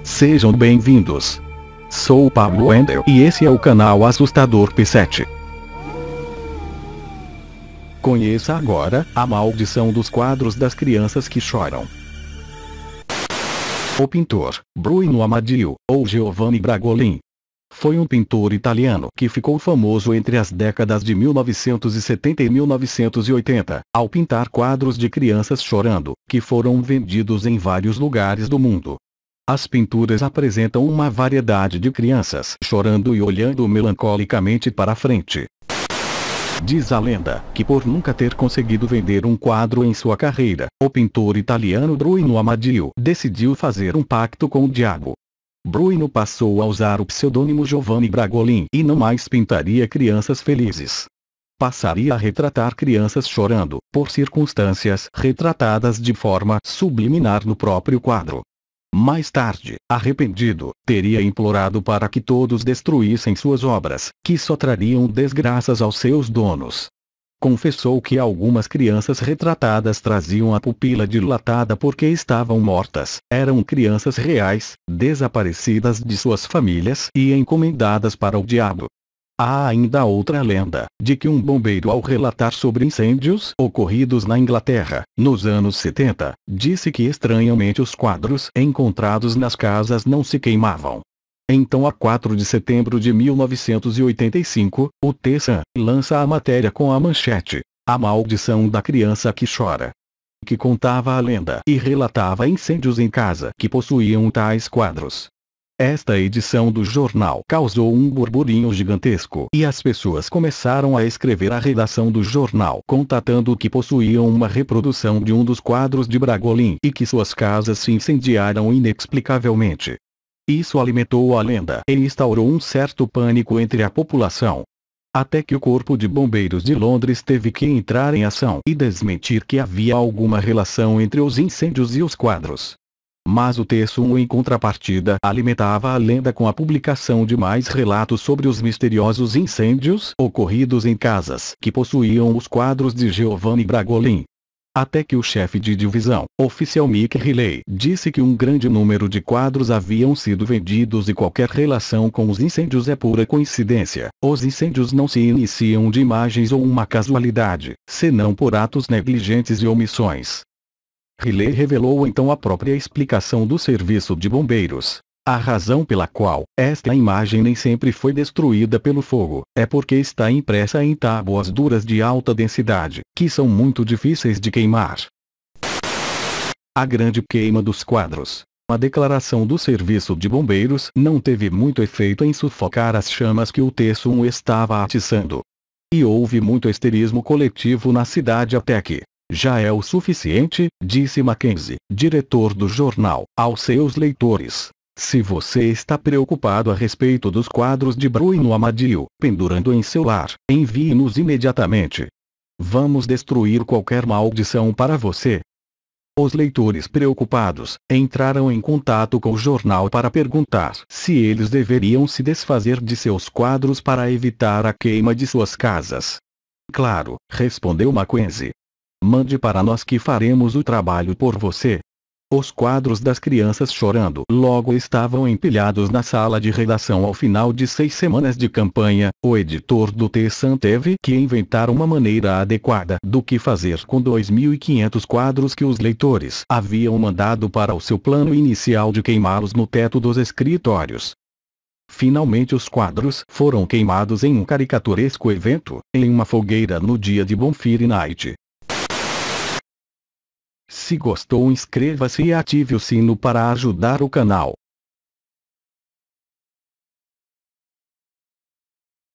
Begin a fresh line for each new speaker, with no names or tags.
Sejam bem-vindos. Sou o Pablo Wendel e esse é o canal Assustador P7. Conheça agora a maldição dos quadros das crianças que choram. O pintor Bruno Amadio, ou Giovanni Bragolin, foi um pintor italiano que ficou famoso entre as décadas de 1970 e 1980, ao pintar quadros de crianças chorando, que foram vendidos em vários lugares do mundo. As pinturas apresentam uma variedade de crianças chorando e olhando melancolicamente para a frente. Diz a lenda que por nunca ter conseguido vender um quadro em sua carreira, o pintor italiano Bruno Amadio decidiu fazer um pacto com o diabo. Bruno passou a usar o pseudônimo Giovanni Bragolin e não mais pintaria crianças felizes. Passaria a retratar crianças chorando, por circunstâncias retratadas de forma subliminar no próprio quadro. Mais tarde, arrependido, teria implorado para que todos destruíssem suas obras, que só trariam desgraças aos seus donos. Confessou que algumas crianças retratadas traziam a pupila dilatada porque estavam mortas, eram crianças reais, desaparecidas de suas famílias e encomendadas para o diabo. Há ainda outra lenda, de que um bombeiro ao relatar sobre incêndios ocorridos na Inglaterra, nos anos 70, disse que estranhamente os quadros encontrados nas casas não se queimavam. Então a 4 de setembro de 1985, o The Sun lança a matéria com a manchete: A Maldição da Criança que Chora, que contava a lenda e relatava incêndios em casa que possuíam tais quadros. Esta edição do jornal causou um burburinho gigantesco e as pessoas começaram a escrever à redação do jornal contatando que possuíam uma reprodução de um dos quadros de Bragolin e que suas casas se incendiaram inexplicavelmente. Isso alimentou a lenda e instaurou um certo pânico entre a população. Até que o Corpo de Bombeiros de Londres teve que entrar em ação e desmentir que havia alguma relação entre os incêndios e os quadros. Mas o The Sun, em contrapartida, alimentava a lenda com a publicação de mais relatos sobre os misteriosos incêndios ocorridos em casas que possuíam os quadros de Giovanni Bragolin. Até que o chefe de divisão, oficial Mick Riley, disse que um grande número de quadros haviam sido vendidos e qualquer relação com os incêndios é pura coincidência. Os incêndios não se iniciam de imagens ou uma casualidade, senão por atos negligentes e omissões. Riley revelou então a própria explicação do serviço de bombeiros. A razão pela qual esta imagem nem sempre foi destruída pelo fogo, é porque está impressa em tábuas duras de alta densidade, que são muito difíceis de queimar. A grande queima dos quadros. A declaração do serviço de bombeiros não teve muito efeito em sufocar as chamas que o The Sun estava atiçando. E houve muito histerismo coletivo na cidade até que já é o suficiente, disse Mackenzie, diretor do jornal, aos seus leitores. Se você está preocupado a respeito dos quadros de Bruno Amadio, pendurando em seu lar, envie-nos imediatamente. Vamos destruir qualquer maldição para você. Os leitores preocupados entraram em contato com o jornal para perguntar se eles deveriam se desfazer de seus quadros para evitar a queima de suas casas. Claro, respondeu Mackenzie. Mande para nós que faremos o trabalho por você. Os quadros das crianças chorando logo estavam empilhados na sala de redação. Ao final de 6 semanas de campanha, o editor do The Sun teve que inventar uma maneira adequada do que fazer com 2.500 quadros que os leitores haviam mandado para o seu plano inicial de queimá-los no teto dos escritórios. Finalmente os quadros foram queimados em um caricaturesco evento, em uma fogueira no dia de Bonfire Night. Se gostou, inscreva-se e ative o sino para ajudar o canal.